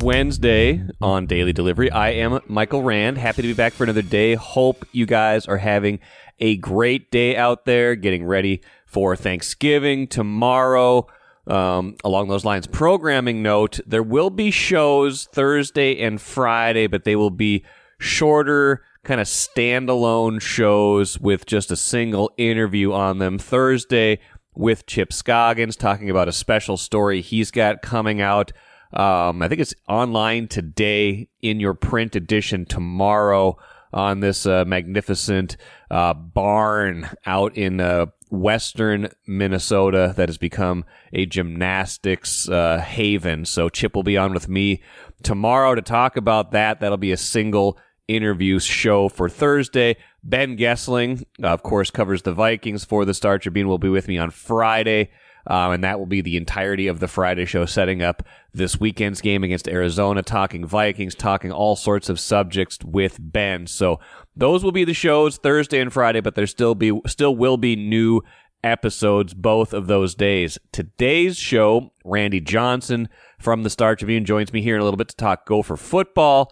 Wednesday on Daily Delivery. I am Michael Rand. Happy to be back for another day. Hope you guys are having a great day out there, getting ready for Thanksgiving tomorrow. Along those lines, programming note, there will be shows Thursday and Friday, but they will be shorter, kind of standalone shows with just a single interview on them. Thursday with Chip Scoggins, talking about a special story he's got coming out. I think it's online today, in your print edition tomorrow, on this magnificent barn out in western Minnesota that has become a gymnastics haven. So Chip will be on with me tomorrow to talk about that. That'll be a single interview show for Thursday. Ben Gessling, of course, covers the Vikings for the Star Tribune, will be with me on Friday. And that will be the entirety of the Friday show, setting up this weekend's game against Arizona, talking Vikings, talking all sorts of subjects with Ben. So those will be the shows Thursday and Friday, but there still will be new episodes both of those days. Today's show, Randy Johnson from the Star Tribune joins me here in a little bit to talk Gopher football.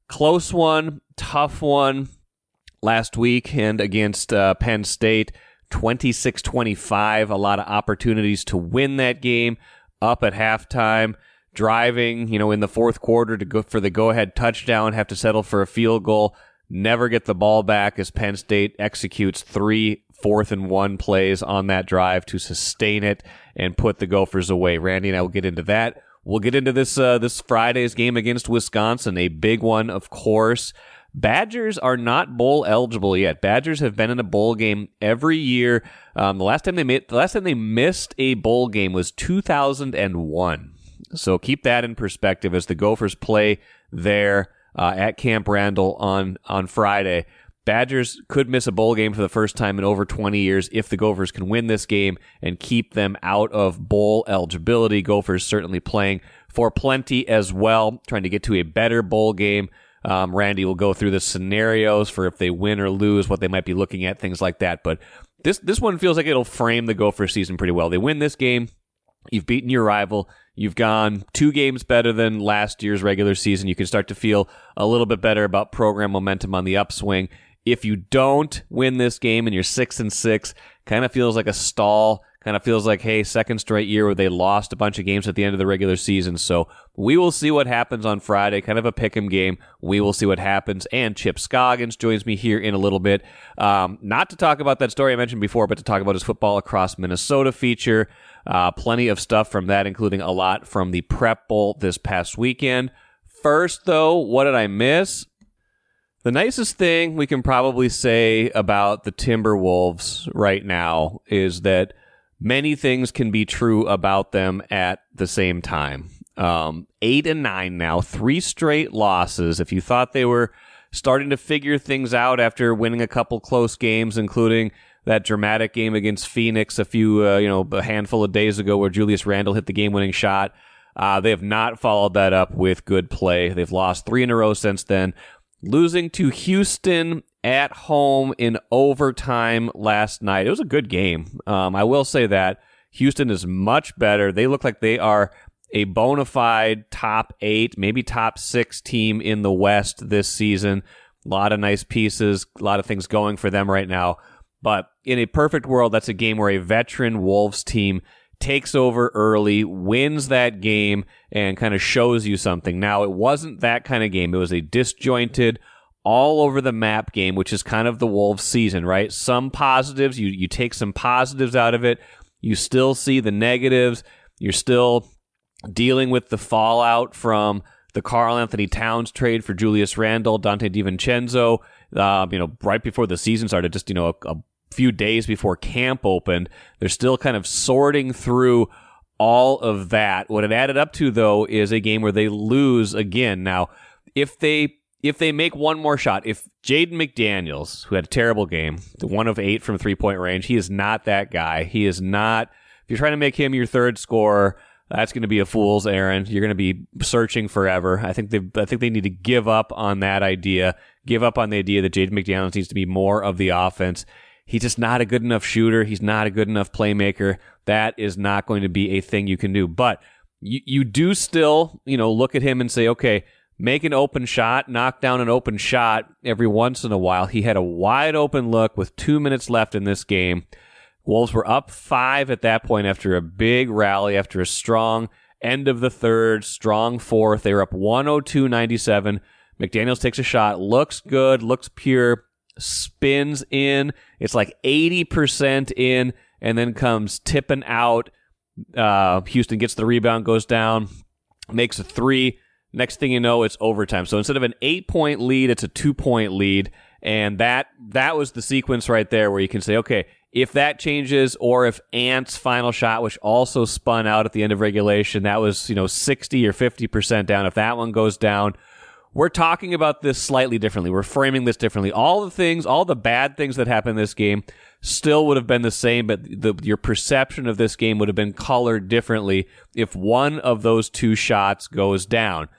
Close one, tough one last weekend against Penn State. 26-25, a lot of opportunities to win that game, up at halftime, driving, in the fourth quarter to go for the go-ahead touchdown, have to settle for a field goal, never get the ball back as Penn State executes 3 4th-and-1 plays on that drive to sustain it and put the Gophers away. Randy and I will get into that. We'll get into this Friday's game against Wisconsin, a big one, of course. Badgers are not bowl eligible yet. Badgers have been in a bowl game every year. The last time they missed a bowl game was 2001. So keep that in perspective as the Gophers play there at Camp Randall on Friday. Badgers could miss a bowl game for the first time in over 20 years if the Gophers can win this game and keep them out of bowl eligibility. Gophers certainly playing for plenty as well, trying to get to a better bowl game. Randy will go through the scenarios for if they win or lose, what they might be looking at, things like that. But this one feels like it'll frame the Gopher season pretty well. They win this game, you've beaten your rival, you've gone 2 games better than last year's regular season. You can start to feel a little bit better about program momentum on the upswing. If you don't win this game and you're 6-6, kind of feels like a stall. Kind of feels like, hey, second straight year where they lost a bunch of games at the end of the regular season. So we will see what happens on Friday. Kind of a pick'em game. We will see what happens. And Chip Scoggins joins me here in a little bit. Not to talk about that story I mentioned before, but to talk about his Football Across Minnesota feature. Plenty of stuff from that, including a lot from the Prep Bowl this past weekend. First, though, what did I miss? The nicest thing we can probably say about the Timberwolves right now is that many things can be true about them at the same time. 8-9 now, 3 straight losses. If you thought they were starting to figure things out after winning a couple close games, including that dramatic game against Phoenix a handful of days ago where Julius Randle hit the game-winning shot, they have not followed that up with good play. They've lost 3 in a row since then, losing to Houston at home in overtime last night. It was a good game. I will say that. Houston is much better. They look like they are a bona fide top 8, maybe top 6 team in the West this season. A lot of nice pieces, a lot of things going for them right now. But in a perfect world, that's a game where a veteran Wolves team takes over early, wins that game, and kind of shows you something. Now, it wasn't that kind of game. It was a disjointed, all over the map game, which is kind of the Wolves season, right? Some positives, you take some positives out of it. You still see the negatives. You're still dealing with the fallout from the Karl Anthony Towns trade for Julius Randle, Dante DiVincenzo, right before the season started, just, a few days before camp opened. They're still kind of sorting through all of that. What it added up to, though, is a game where they lose again. Now, if they make one more shot, if Jaden McDaniels, who had a terrible game, the 1 of 8 from 3-point range, he is not that guy. He is not. If you're trying to make him your third scorer, that's going to be a fool's errand. You're going to be searching forever. I think they need to give up on that idea. Give up on the idea that Jaden McDaniels needs to be more of the offense. He's just not a good enough shooter. He's not a good enough playmaker. That is not going to be a thing you can do. But you do still, look at him and say, okay, make an open shot, knock down an open shot every once in a while. He had a wide open look with 2 minutes left in this game. Wolves were up 5 at that point after a big rally, after a strong end of the third, strong fourth. They were up 102-97. McDaniels takes a shot, looks good, looks pure, spins in. It's like 80% in, and then comes tipping out. Houston gets the rebound, goes down, makes a 3. Next thing you know, it's overtime. So instead of an 8-point lead, it's a 2-point lead. And that was the sequence right there where you can say, okay, if that changes, or if Ant's final shot, which also spun out at the end of regulation, that was 60 or 50% down. If that one goes down, we're talking about this slightly differently. We're framing this differently. All the bad things that happened in this game still would have been the same, but your perception of this game would have been colored differently if one of those 2 shots goes down.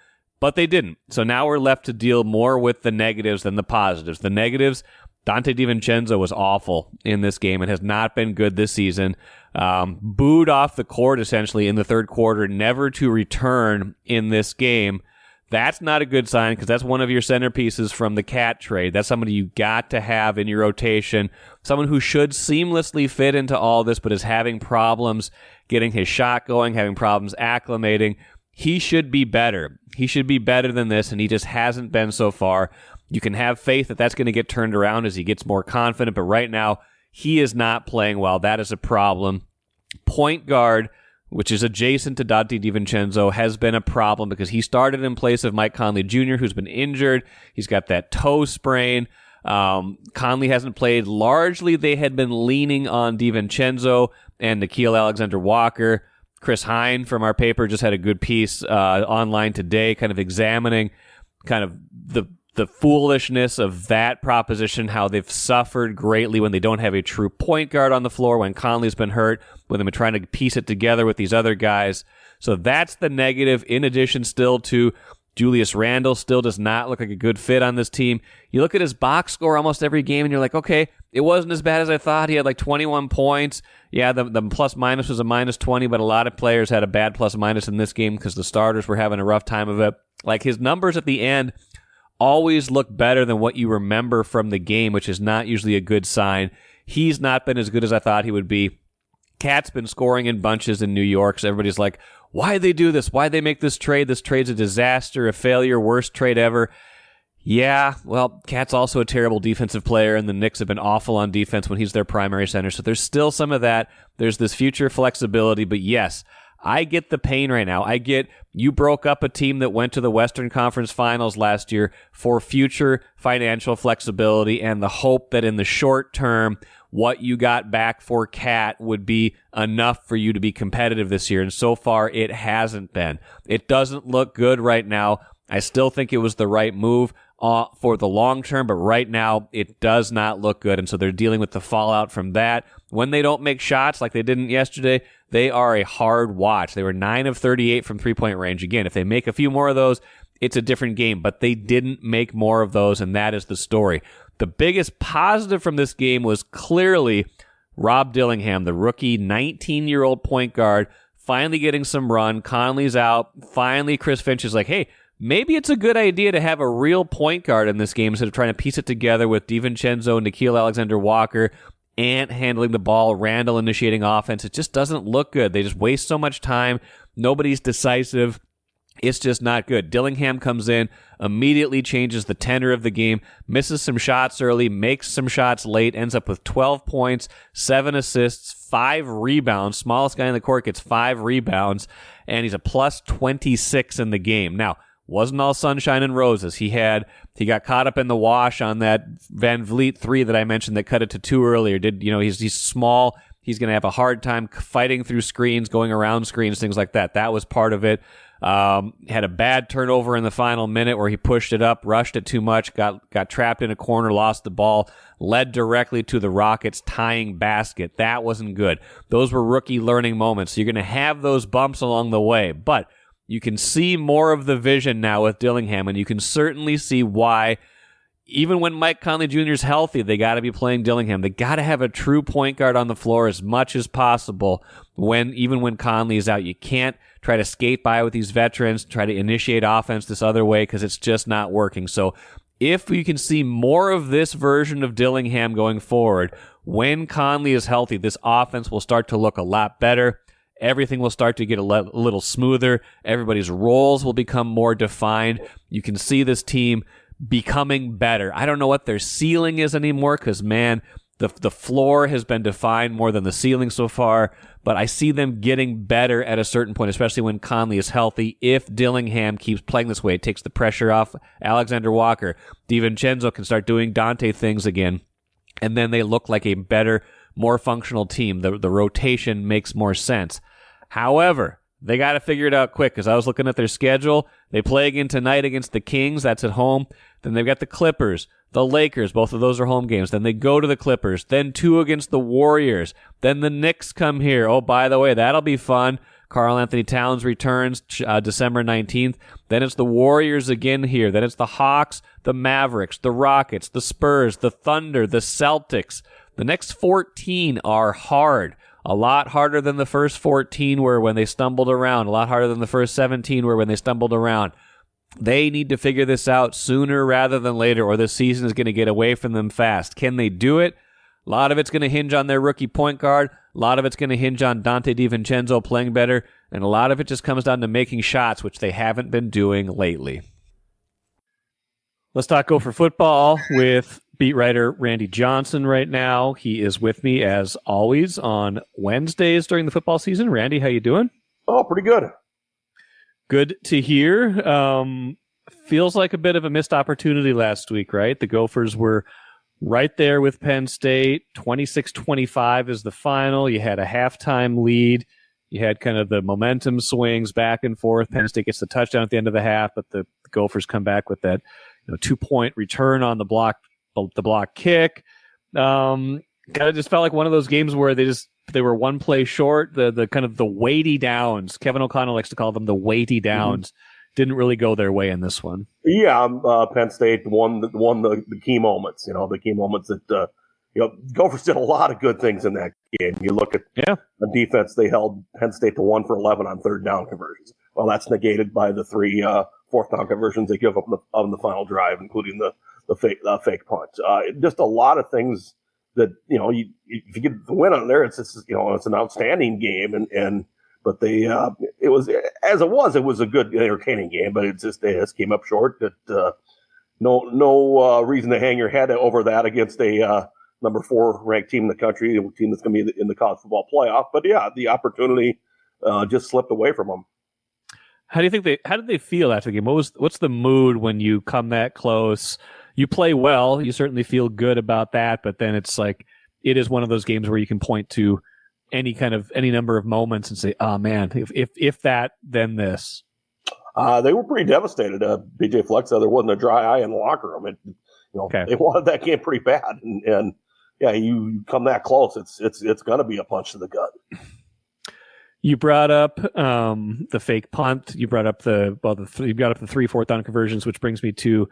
But they didn't. So now we're left to deal more with the negatives than the positives. The negatives, Dante DiVincenzo was awful in this game and has not been good this season. Booed off the court essentially in the third quarter, never to return in this game. That's not a good sign because that's one of your centerpieces from the Cat trade. That's somebody you got to have in your rotation. Someone who should seamlessly fit into all this but is having problems getting his shot going, having problems acclimating. He should be better. He should be better than this, and he just hasn't been so far. You can have faith that that's going to get turned around as he gets more confident, but right now, he is not playing well. That is a problem. Point guard, which is adjacent to Dante DiVincenzo, has been a problem because he started in place of Mike Conley Jr., who's been injured. He's got that toe sprain. Conley hasn't played. Largely, they had been leaning on DiVincenzo and Nickeil Alexander-Walker. Chris Hine from our paper just had a good piece online today kind of examining kind of the foolishness of that proposition, how they've suffered greatly when they don't have a true point guard on the floor, when Conley's been hurt, when they've been trying to piece it together with these other guys. So that's the negative, in addition still to Julius Randle still does not look like a good fit on this team. You look at his box score almost every game, and you're like, okay, it wasn't as bad as I thought. He had like 21 points. Yeah, the plus-minus was a -20, but a lot of players had a bad plus-minus in this game because the starters were having a rough time of it. Like, his numbers at the end always look better than what you remember from the game, which is not usually a good sign. He's not been as good as I thought he would be. Cat's been scoring in bunches in New York, so everybody's like, why'd they do this? Why'd they make this trade? This trade's a disaster, a failure, worst trade ever. Yeah, well, Cat's also a terrible defensive player, and the Knicks have been awful on defense when he's their primary center, so there's still some of that. There's this future flexibility, but yes, I get the pain right now. I get you broke up a team that went to the Western Conference Finals last year for future financial flexibility and the hope that in the short term, what you got back for Cat would be enough for you to be competitive this year. And so far, it hasn't been. It doesn't look good right now. I still think it was the right move for the long term, but right now, it does not look good. And so they're dealing with the fallout from that. When they don't make shots like they didn't yesterday, they are a hard watch. They were 9 of 38 from three-point range. Again, if they make a few more of those, it's a different game, but they didn't make more of those, and that is the story. The biggest positive from this game was clearly Rob Dillingham, the rookie 19-year-old point guard, finally getting some run. Conley's out. Finally, Chris Finch is like, hey, maybe it's a good idea to have a real point guard in this game instead of trying to piece it together with DiVincenzo, Nickeil Alexander-Walker, Ant handling the ball, Randle initiating offense. It just doesn't look good. They just waste so much time. Nobody's decisive. It's just not good. Dillingham comes in, immediately changes the tenor of the game, misses some shots early, makes some shots late, ends up with 12 points, 7 assists, 5 rebounds. Smallest guy in the court gets 5 rebounds, and he's a plus 26 in the game. Now, wasn't all sunshine and roses. He got caught up in the wash on that Van Vliet 3 that I mentioned that cut it to 2 earlier. He's small. He's going to have a hard time fighting through screens, going around screens, things like that. That was part of it. Had a bad turnover in the final minute where he pushed it up, rushed it too much, got trapped in a corner, lost the ball, led directly to the Rockets' tying basket. That wasn't good. Those were rookie learning moments. So you're going to have those bumps along the way, but you can see more of the vision now with Dillingham, and you can certainly see why, even when Mike Conley Jr. is healthy, they got to be playing Dillingham. They got to have a true point guard on the floor as much as possible even when Conley is out. You can't try to skate by with these veterans, try to initiate offense this other way because it's just not working. So if we can see more of this version of Dillingham going forward, when Conley is healthy, this offense will start to look a lot better. Everything will start to get a little smoother. Everybody's roles will become more defined. You can see this team becoming better. I don't know what their ceiling is anymore because, man, the floor has been defined more than the ceiling so far, but I see them getting better at a certain point, especially when Conley is healthy. If Dillingham keeps playing this way, it takes the pressure off Alexander Walker. DiVincenzo can start doing Dante things again, and then they look like a better, more functional team. The rotation makes more sense. However, they got to figure it out quick because I was looking at their schedule. They play again tonight against the Kings. That's at home. Then they've got the Clippers, the Lakers. Both of those are home games. Then they go to the Clippers. Then 2 against the Warriors. Then the Knicks come here. Oh, by the way, that'll be fun. Karl Anthony Towns returns December 19th. Then it's the Warriors again here. Then it's the Hawks, the Mavericks, the Rockets, the Spurs, the Thunder, the Celtics. The next 14 are hard. A lot harder than the first 14 were when they stumbled around. A lot harder than the first 17 were when they stumbled around. They need to figure this out sooner rather than later, or this season is going to get away from them fast. Can they do it? A lot of it's going to hinge on their rookie point guard. A lot of it's going to hinge on Dante DiVincenzo playing better. And a lot of it just comes down to making shots, which they haven't been doing lately. Let's talk Gopher football with beat writer Randy Johnson right now. He is with me as always on Wednesdays during the football season. Randy, how you doing? Oh, pretty good. Good to hear. Feels like a bit of a missed opportunity last week, right? The Gophers were right there with Penn State. 26-25 is the final. You had a halftime lead. You had kind of the momentum swings back and forth. Penn State gets the touchdown at the end of the half, but the Gophers come back with that 2-point return on the block kick. Kind of just felt like one of those games where they were one play short. The kind of the weighty downs. Kevin O'Connell likes to call them the weighty downs. Didn't really go their way in this one. Yeah, Penn State won the key moments. The key moments that Gophers did a lot of good things in that game. You look at the defense; they held Penn State to 1 for 11 on third down conversions. Well, that's negated by the 3 fourth down conversions they give up on the final drive, including the fake punt. Just a lot of things that if you get the win on there, it's an outstanding game, but it was a good entertaining game, but it just came up short. That no reason to hang your head over that against a number 4 ranked team in the country, a team that's going to be in the college football playoff. But yeah, the opportunity just slipped away from them. How did they feel after the game? What's the mood when you come that close? You play well. You certainly feel good about that, but then it's like it is one of those games where you can point to any number of moments and say, "Oh man, if that, then this." They were pretty devastated. BJ Fleck said there wasn't a dry eye in the locker room. They wanted that game pretty bad, and yeah, you come that close, it's going to be a punch to the gut. You brought up the fake punt. You brought up the 3 fourth down conversions, which brings me to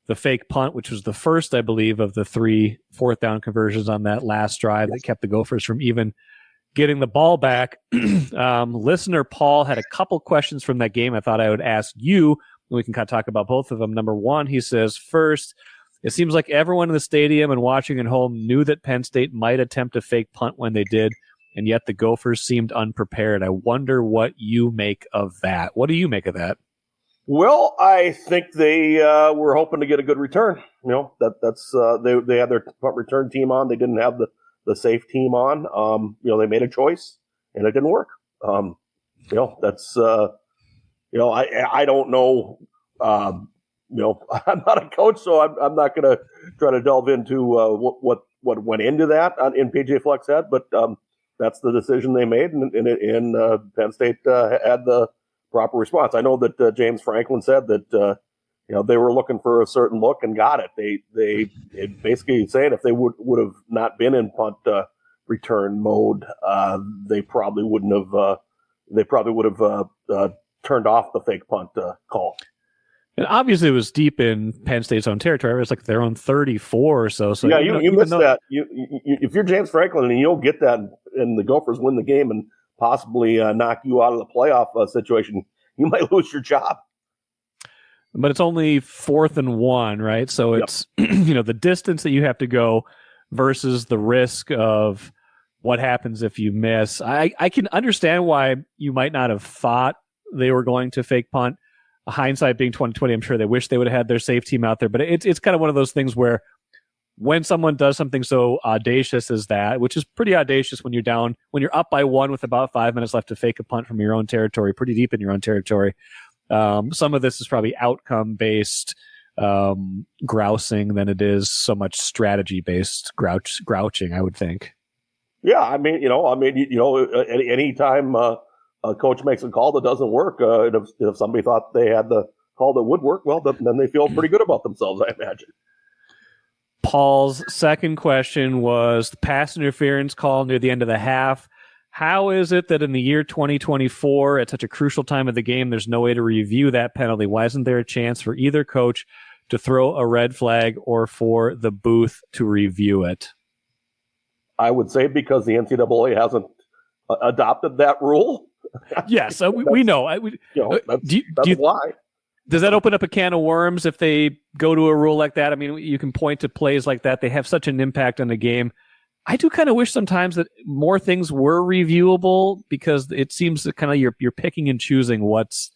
the fake punt, which was the first, I believe, of the 3 fourth down conversions on that last drive that kept the Gophers from even getting the ball back. Listener Paul had a couple questions from that game I thought I would ask you, and we can kind of talk about both of them. Number one, he says, first, it seems like everyone in the stadium and watching at home knew that Penn State might attempt a fake punt when they did, and yet the Gophers seemed unprepared. I wonder what you make of that. What do you make of that? Well, I think they were hoping to get a good return. That's they had their punt return team on. They didn't have the safe team on. They made a choice and it didn't work. That's I don't know. I'm not a coach, so I'm not going to try to delve into what went into that in PJ Fleck's head. But that's the decision they made, and Penn State had the proper response. I know that James Franklin said that they were looking for a certain look and got it. They basically saying if they would have not been in punt return mode, they probably would have turned off the fake punt call. And obviously, it was deep in Penn State's own territory. It was like their own 34 or so. So yeah, you missed that. If you're James Franklin and you don't get that, and the Gophers win the game and possibly knock you out of the playoff situation, you might lose your job. But it's only 4th and 1, right? So it's, the distance that you have to go versus the risk of what happens if you miss. I can understand why you might not have thought they were going to fake punt. Hindsight being 2020, I'm sure they wish they would have had their safe team out there. But it's kind of one of those things where when someone does something so audacious as that, which is pretty audacious when you're up by 1 with about 5 minutes left to fake a punt from your own territory, pretty deep in your own territory. Some of this is probably outcome-based grousing than it is so much strategy-based grouching, I would think. Yeah, any time a coach makes a call that doesn't work, if somebody thought they had the call that would work, well, then they feel pretty good about themselves, I imagine. Paul's second question was the pass interference call near the end of the half. How is it that in the year 2024, at such a crucial time of the game, there's no way to review that penalty? Why isn't there a chance for either coach to throw a red flag or for the booth to review it? I would say because the NCAA hasn't adopted that rule. Yes, we know. That's why. Does that open up a can of worms if they go to a rule like that? I mean, you can point to plays like that. They have such an impact on the game. I do kind of wish sometimes that more things were reviewable because it seems that kind of you're picking and choosing what's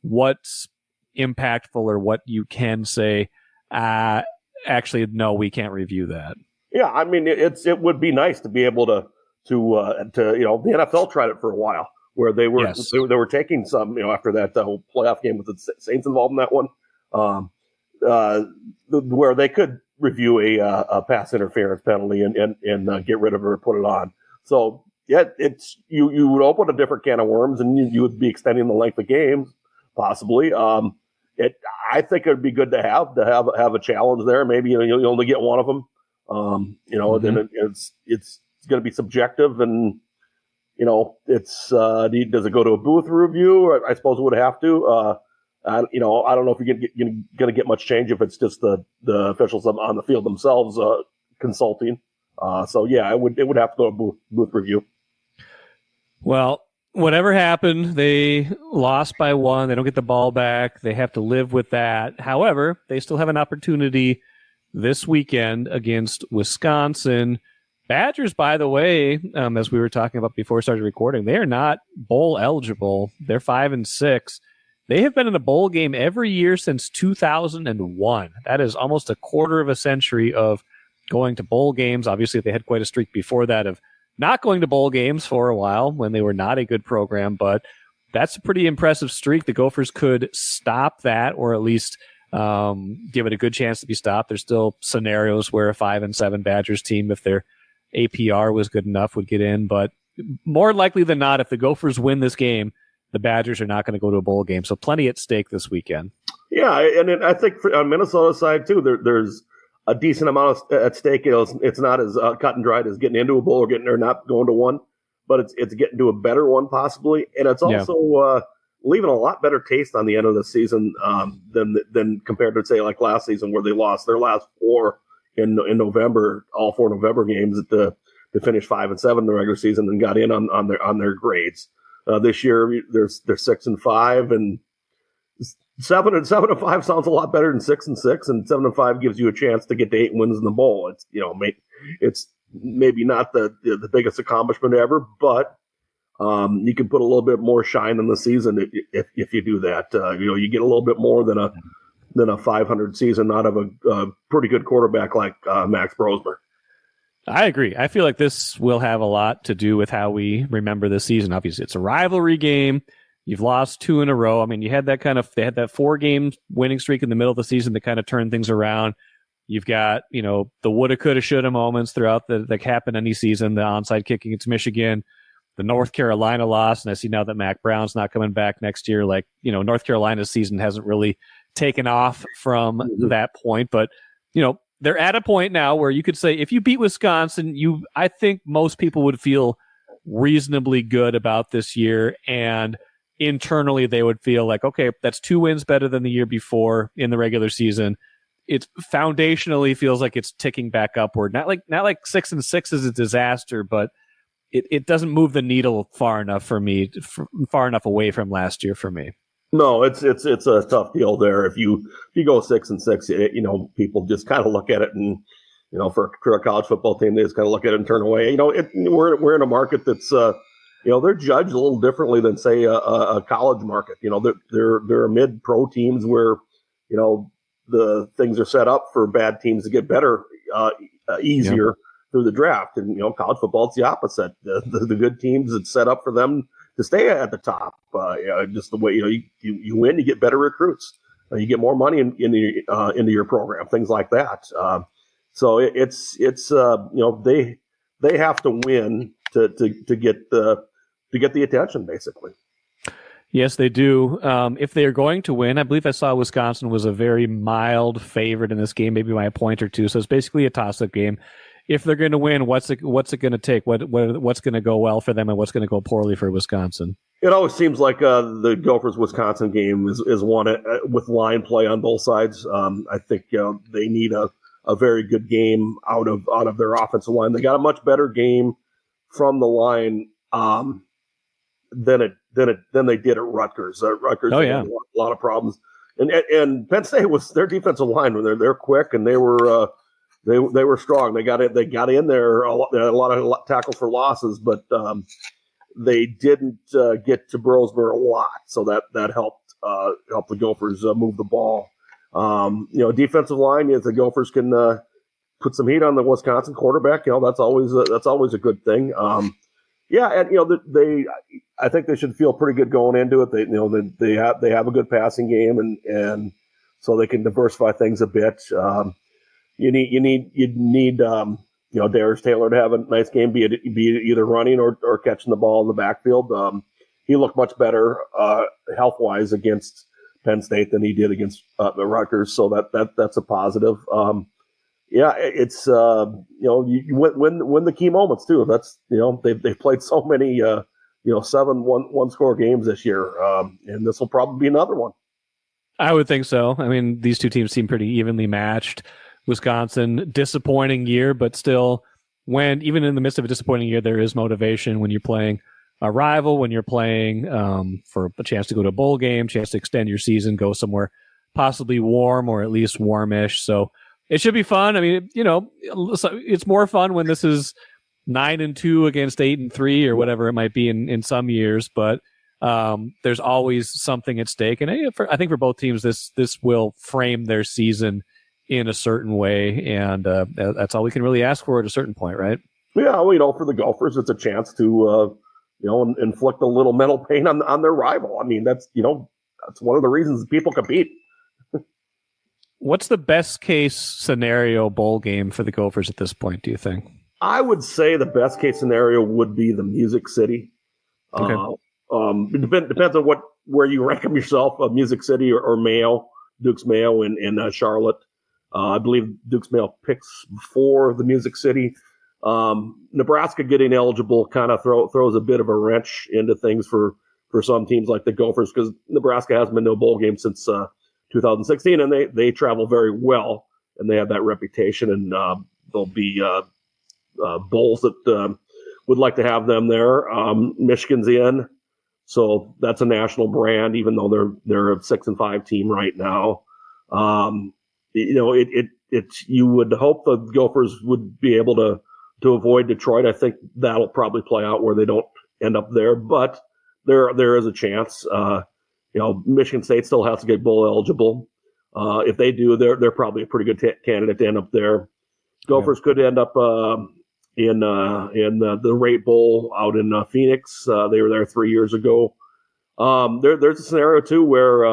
impactful or what you can say. Actually, no, we can't review that. Yeah, I mean, it would be nice to be able to the NFL tried it for a while where they were they were taking some after that whole playoff game with the Saints involved in that one, where they could review a pass interference penalty and get rid of it or put it on. So yeah, you would open a different can of worms and you would be extending the length of games possibly. I think it would be good to have a challenge there. Maybe you only get one of them. Then it's going to be subjective and it's does it go to a booth review? I suppose it would have to. I don't know if you're going to get much change if it's just the officials on the field themselves consulting. So yeah, it would have to go to booth review. Well, whatever happened, they lost by 1. They don't get the ball back. They have to live with that. However, they still have an opportunity this weekend against Wisconsin. Badgers, by the way, as we were talking about before we started recording, they are not bowl eligible. They're 5-6. They have been in a bowl game every year since 2001. That is almost a quarter of a century of going to bowl games. Obviously, they had quite a streak before that of not going to bowl games for a while when they were not a good program, but that's a pretty impressive streak. The Gophers could stop that or at least give it a good chance to be stopped. There's still scenarios where a 5-7 Badgers team, if their APR was good enough, would get in. But more likely than not, if the Gophers win this game, the Badgers are not going to go to a bowl game. So plenty at stake this weekend. Yeah, and I think on Minnesota's side, too, there's a decent amount at stake. It's not as cut and dried as getting into a bowl or not going to one, but it's getting to a better one possibly. And it's also leaving a lot better taste on the end of the season than compared to, say, like last season where they lost their last 4 in November, all 4 November games to finish 5-7 in the regular season and got in on their grades. This year they're 6-5 and 7-5 sounds a lot better than 6-6, and 7-5 gives you a chance to get to 8 wins in the bowl. It's maybe not the biggest accomplishment ever, but you can put a little bit more shine in the season if you do that. You get a little bit more than a 500 season out of a pretty good quarterback like Max Brosmer. I agree. I feel like this will have a lot to do with how we remember this season. Obviously, it's a rivalry game. You've lost 2 in a row. I mean, they had that 4-game winning streak in the middle of the season that kind of turned things around. You've got, the woulda, coulda, shoulda moments throughout that happen any season. The onside kick against Michigan, the North Carolina loss, and I see now that Mac Brown's not coming back next year. North Carolina's season hasn't really taken off from that point, but they're at a point now where you could say if you beat Wisconsin, I think most people would feel reasonably good about this year, and internally they would feel like, okay, that's 2 wins better than the year before in the regular season. It foundationally feels like it's ticking back upward. Not like 6-6 is a disaster, but it doesn't move the needle far enough for me, far enough away from last year for me. No, it's a tough deal there. If you go 6-6, people just kind of look at it and, for a college football team, they just kind of look at it and turn away. We're in a market that's, they're judged a little differently than say a college market. There are mid-pro teams where, the things are set up for bad teams to get better easier through the draft. And, college football, it's the opposite. The good teams, it's set up for them to stay at the top. Just the way, you win, you get better recruits. You get more money into your program, things like that. So it's they have to win to get the attention, basically. Yes, they do. If they are going to win, I believe I saw Wisconsin was a very mild favorite in this game, maybe by a point or two. So it's basically a toss-up game. If they're going to win, what's it going to take? What's going to go well for them, and what's going to go poorly for Wisconsin? It always seems like the Gophers-Wisconsin game is one with line play on both sides. I think they need a very good game out of their offensive line. They got a much better game from the line than they did at Rutgers. Rutgers had a lot of problems, and Penn State was their defensive line. They're quick and they were strong. They got in there a lot of tackles for losses, but they didn't get to Brosmer a lot, so that helped the Gophers move the ball. Defensive line, if the Gophers can put some heat on the Wisconsin quarterback, that's always a good thing. I think they should feel pretty good going into it. They have a good passing game, and so they can diversify things a bit. You need Darius Taylor to have a nice game, be either running or catching the ball in the backfield. He looked much better health wise against Penn State than he did against the Rutgers, so that's a positive. It's you win the key moments too. That's they've played so many 7 one-score games this year, and this will probably be another one. I would think so. I mean, these two teams seem pretty evenly matched. Wisconsin, disappointing year, but still, even in the midst of a disappointing year, there is motivation when you're playing a rival, when you're playing for a chance to go to a bowl game, chance to extend your season, go somewhere possibly warm or at least warmish. So it should be fun. I mean, it's more fun when this is 9-2 against 8-3 or whatever it might be in some years, but there's always something at stake. And I think for both teams, this will frame their season in a certain way, and that's all we can really ask for at a certain point, right? Yeah, for the Gophers, it's a chance to inflict a little mental pain on their rival. I mean, that's one of the reasons people compete. What's the best case scenario bowl game for the Gophers at this point, do you think? I would say the best case scenario would be the Music City. Okay. It depends on where you rank them yourself, Music City or Mayo, Duke's Mayo in Charlotte. I believe Duke's Mayo picks before the Music City. Nebraska getting eligible kind of throws a bit of a wrench into things for some teams like the Gophers, because Nebraska hasn't been to a bowl game since 2016, and they travel very well, and they have that reputation, and there'll be bowls that would like to have them there. Michigan's in, so that's a national brand, even though they're a 6-5 team right now. You would hope the Gophers would be able to avoid Detroit. I think that'll probably play out where they don't end up there, but there is a chance. Michigan State still has to get bowl eligible. If they do, they're probably a pretty good candidate to end up there. Gophers could end up in the Rate Bowl out in Phoenix. They were there 3 years ago. There's a scenario too where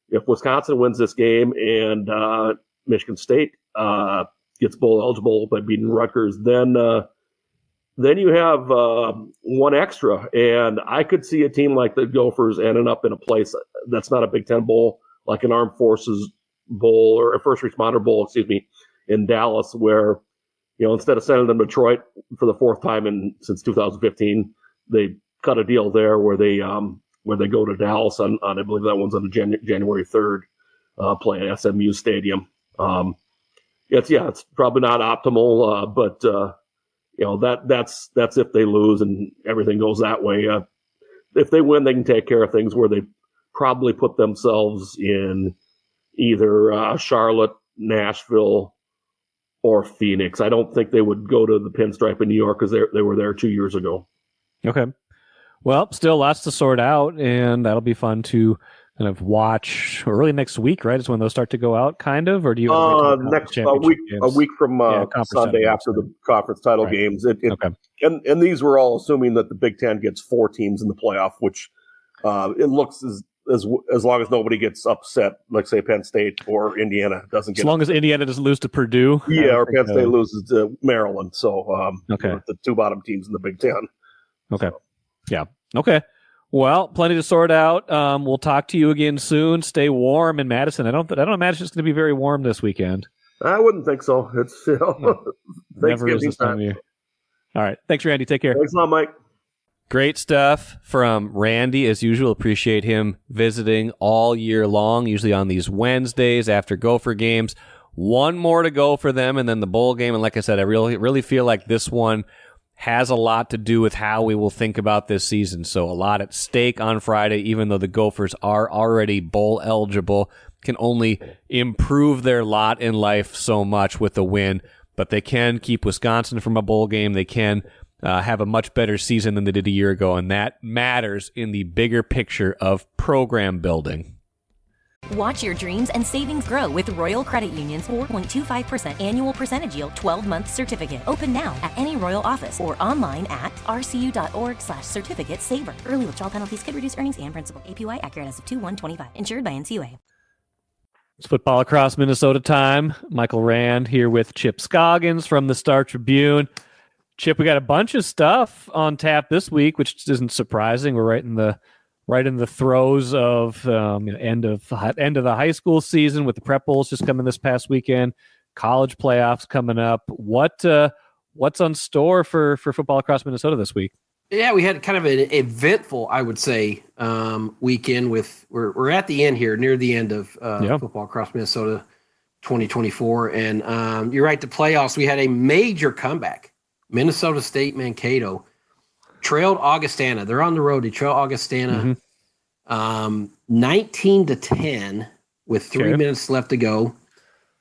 if Wisconsin wins this game and Michigan State gets bowl eligible by beating Rutgers, then you have one extra, and I could see a team like the Gophers ending up in a place that's not a Big Ten bowl, like an Armed Forces Bowl or a First Responder Bowl, in Dallas, where instead of sending them to Detroit for the fourth time since 2015, they cut a deal there where they go to Dallas on I believe that one's on January 3rd, playing at SMU Stadium. It's probably not optimal, but that's if they lose and everything goes that way. If they win, they can take care of things where they probably put themselves in either Charlotte, Nashville, or Phoenix. I don't think they would go to the Pinstripe in New York because they were there 2 years ago. Okay. Well, still lots to sort out, and that'll be fun to kind of watch early next week, right? Is when those start to go out, kind of, or do you next a week from Sunday after the conference title games? Okay. And these were all assuming that the Big Ten gets 4 teams in the playoff, which it looks as long as nobody gets upset, like say Penn State or Indiana doesn't get. As long as Indiana doesn't lose to Purdue, or Penn State loses to Maryland. So the 2 bottom teams in the Big Ten. Okay. So. Yeah. Okay. Well, plenty to sort out. We'll talk to you again soon. Stay warm in Madison. I don't imagine it's going to be very warm this weekend. I wouldn't think so. It's never is this time of year. All right. Thanks, Randy. Take care. Thanks a lot, Mike. Great stuff from Randy, as usual. Appreciate him visiting all year long, usually on these Wednesdays after Gopher games. One more to go for them, and then the bowl game. And like I said, I really feel like this one has a lot to do with how we will think about this season. So a lot at stake on Friday, even though the Gophers are already bowl eligible, can only improve their lot in life so much with the win. But they can keep Wisconsin from a bowl game. They can have a much better season than they did a year ago, and that matters in the bigger picture of program building. Watch your dreams and savings grow with Royal Credit Union's 4.25% annual percentage yield 12-month certificate. Open now at any Royal office or online at rcu.org/certificate saver. Early withdrawal penalties could reduce earnings and principal. APY accurate as of 2/1/25. Insured by NCUA. It's football across Minnesota time. Michael Rand here with Chip Scoggins from the Star Tribune. Chip, we got a bunch of stuff on tap this week, which isn't surprising. We're right in the throes of end of the high school season with the prep bowls just coming this past weekend, college playoffs coming up. What's on store for football across Minnesota this week? Yeah, we had kind of an eventful, I would say, weekend. We're at the end here, near the end of football across Minnesota 2024, and you're right. The playoffs, we had a major comeback. Minnesota State Mankato trailed Augustana. They're on the road. They trail Augustana 19-10 with 3 minutes left to go.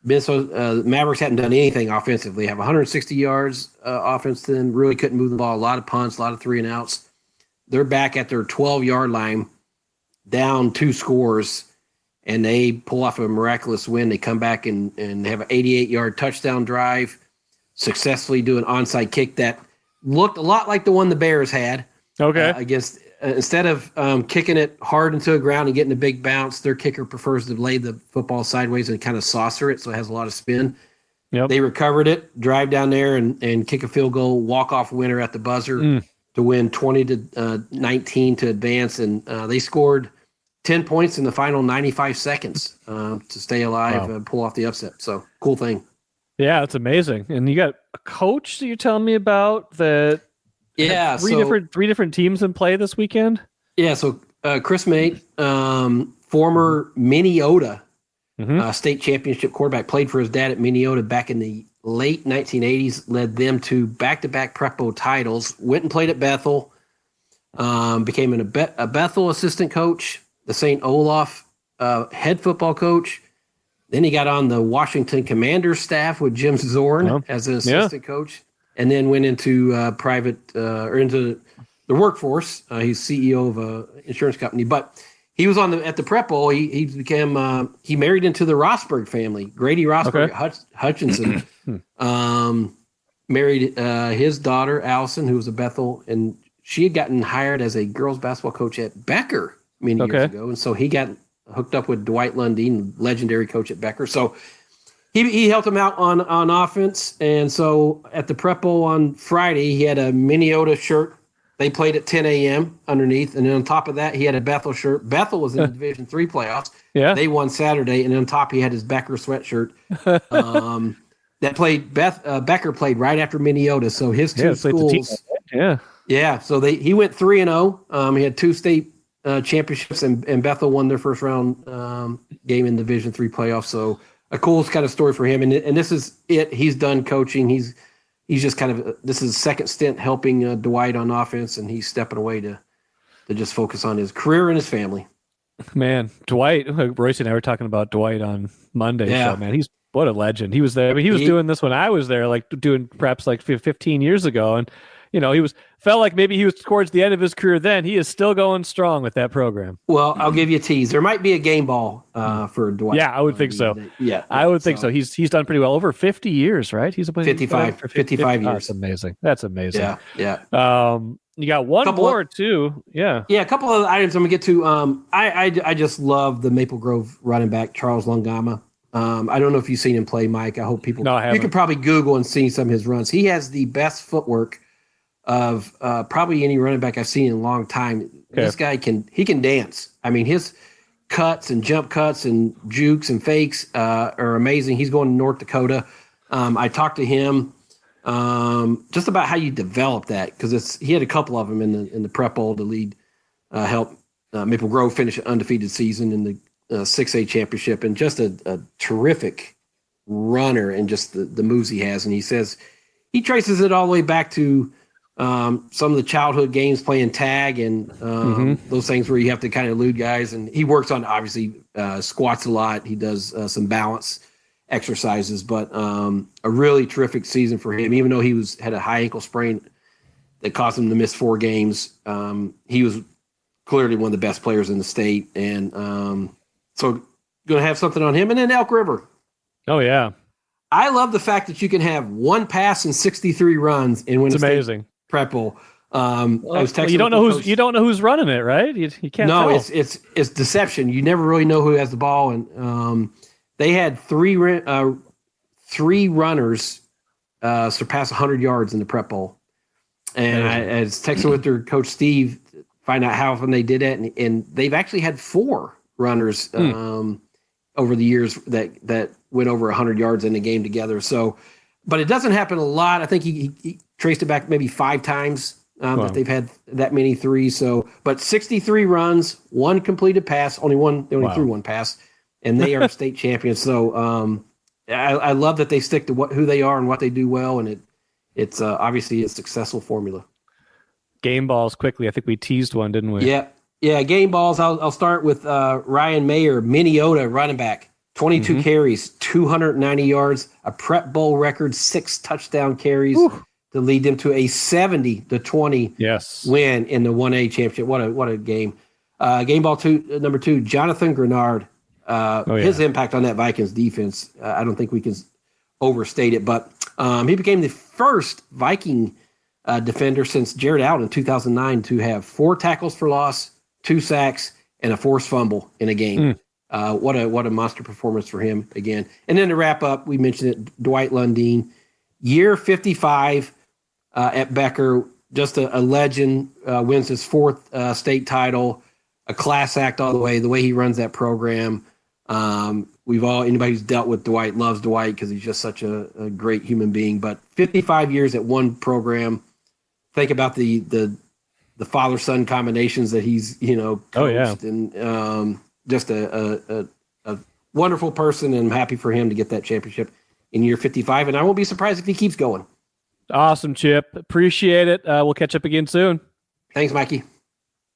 Minnesota Mavericks hadn't done anything offensively. Have 160 yards offense to them. Really couldn't move the ball. A lot of punts, a lot of 3-and-outs. They're back at their 12-yard line, down 2 scores, and they pull off a miraculous win. They come back and they have an 88-yard touchdown drive, successfully do an onside kick that looked a lot like the one the Bears had. Okay. Against instead of kicking it hard into the ground and getting a big bounce, their kicker prefers to lay the football sideways and kind of saucer it, so it has a lot of spin. Yep. They recovered it, drive down there and kick a field goal, walk-off winner at the buzzer to win 20-19 to advance, and they scored 10 points in the final 95 seconds to stay alive and pull off the upset. So, cool thing. Yeah, it's amazing. And you got a coach that you're telling me about that. Yeah, three different teams in play this weekend. Yeah, so Chris Mate, former Minnesota state championship quarterback, played for his dad at Minnesota back in the late 1980s, led them to back-to-back Prep Bowl titles. Went and played at Bethel, became a Bethel assistant coach, the St. Olaf head football coach. Then he got on the Washington Commanders staff with Jim Zorn as an assistant coach, and then went into into the workforce. He's CEO of an insurance company, but he was at the Prep Bowl. He became he married into the Rosberg family. Grady Rosberg Hutchinson married his daughter Allison, who was a Bethel, and she had gotten hired as a girls basketball coach at Becker many years ago, and so he got hooked up with Dwight Lundeen, legendary coach at Becker. So he helped him out on offense. And so at the Prep Bowl on Friday, he had a Minnesota shirt. They played at 10 a.m. underneath. And then on top of that, he had a Bethel shirt. Bethel was in the Division III playoffs. Yeah. They won Saturday. And on top, he had his Becker sweatshirt. That played Becker played right after Minnesota. So his two schools. Yeah. So he went 3-0. He had 2 state championships, and Bethel won their first round game in Division III playoffs. So a cool kind of story for him. And this is it. He's done coaching. He's he's just kind of this is his second stint helping Dwight on offense, and he's stepping away to just focus on his career and his family. Man, Dwight, Royce and I were talking about Dwight on Monday. Yeah. So, man, what a legend. He was there. I mean, he was doing this when I was there, like doing perhaps like 15 years ago. And, felt like maybe he was towards the end of his career then. He is still going strong with that program. Well, I'll give you a tease. There might be a game ball for Dwight. Yeah, I would think so. Yeah. I would think so. He's done pretty well. Over 50 years, right? He's about 55 years. That's amazing. That's amazing. Yeah. You got one more, too. Yeah. Yeah, a couple of items I'm going to get to. I just love the Maple Grove running back, Charles Lungama. I don't know if you've seen him play, Mike. I hope people. No, I haven't. You could probably Google and see some of his runs. He has the best footwork of probably any running back I've seen in a long time. Okay. This guy can dance. I mean, his cuts and jump cuts and jukes and fakes are amazing. He's going to North Dakota. I talked to him just about how you develop that, because he had a couple of them in the Prep Bowl to lead help Maple Grove finish an undefeated season in the 6A championship, and just a terrific runner, and just the moves he has. And he says he traces it all the way back to some of the childhood games playing tag and those things where you have to kind of elude guys. And he works on, obviously, squats a lot. He does some balance exercises, but a really terrific season for him. Even though he had a high ankle sprain that caused him to miss 4 games, he was clearly one of the best players in the state. And so going to have something on him. And then Elk River. Oh, yeah. I love the fact that you can have 1 pass and 63 runs and win. It's amazing. Prep Bowl. I was texting. You don't know who's running it, right? You can't. No, tell. it's deception. You never really know who has the ball, and they had three runners surpass 100 yards in the Prep Bowl. And I was texting with their coach Steve to find out how often they did it, and they've actually had 4 runners over the years that went over 100 yards in a game together. So, but it doesn't happen a lot. I think he traced it back maybe 5 times that they've had that many threes. So, but 63 runs, 1 completed pass, they only threw 1 pass, and they are state champions. So, I love that they stick to who they are and what they do well, and it's obviously a successful formula. Game balls quickly. I think we teased one, didn't we? Yeah. Game balls. I'll start with Ryan Mayer, Minnesota running back. 22 carries, 290 yards, a Prep Bowl record, 6 touchdown carries to lead them to a 70-20 win in the 1A championship. What a game. Game ball number 2, Jonathan Grenard. His impact on that Vikings defense, I don't think we can overstate it, but he became the first Viking defender since Jared Allen in 2009 to have 4 tackles for loss, 2 sacks, and a forced fumble in a game. What a monster performance for him again. And then to wrap up, we mentioned it, Dwight Lundeen, year 55 at Becker, just a legend, wins his 4th state title, a class act all the way he runs that program. Anybody who's dealt with Dwight loves Dwight because he's just such a great human being. But 55 years at one program. Think about the father-son combinations that he's coached, and just a wonderful person, and I'm happy for him to get that championship in year 55, and I won't be surprised if he keeps going. Awesome, Chip. Appreciate it. We'll catch up again soon. Thanks, Mikey.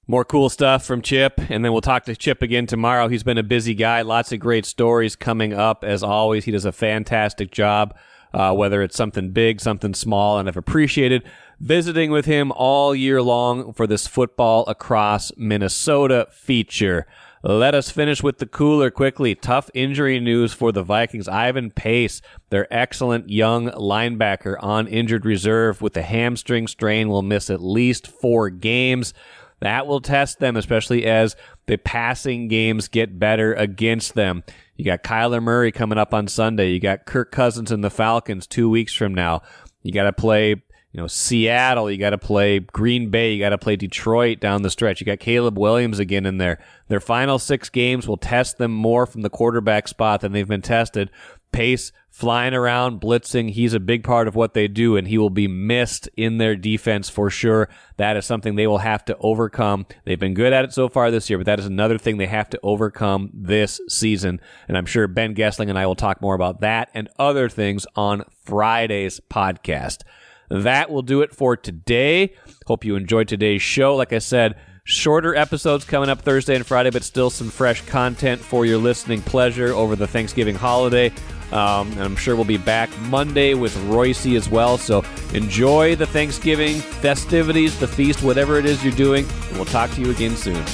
More cool stuff from Chip, and then we'll talk to Chip again tomorrow. He's been a busy guy. Lots of great stories coming up, as always. He does a fantastic job, whether it's something big, something small, and I've appreciated visiting with him all year long for this Football Across Minnesota feature. Let us finish with the cooler quickly. Tough injury news for the Vikings. Ivan Pace, their excellent young linebacker on injured reserve with a hamstring strain, will miss at least 4 games. That will test them, especially as the passing games get better against them. You got Kyler Murray coming up on Sunday. You got Kirk Cousins and the Falcons 2 weeks from now. You got to play Seattle, you got to play Green Bay, you got to play Detroit down the stretch. You got Caleb Williams again in there. Their final 6 games will test them more from the quarterback spot than they've been tested. Pace flying around, blitzing, he's a big part of what they do, and he will be missed in their defense for sure. That is something they will have to overcome. They've been good at it so far this year, but that is another thing they have to overcome this season. And I'm sure Ben Gessling and I will talk more about that and other things on Friday's podcast. That will do it for today. Hope you enjoyed today's show. Like I said, shorter episodes coming up Thursday and Friday, but still some fresh content for your listening pleasure over the Thanksgiving holiday. And I'm sure we'll be back Monday with Royce as well. So enjoy the Thanksgiving festivities, the feast, whatever it is you're doing, and we'll talk to you again soon.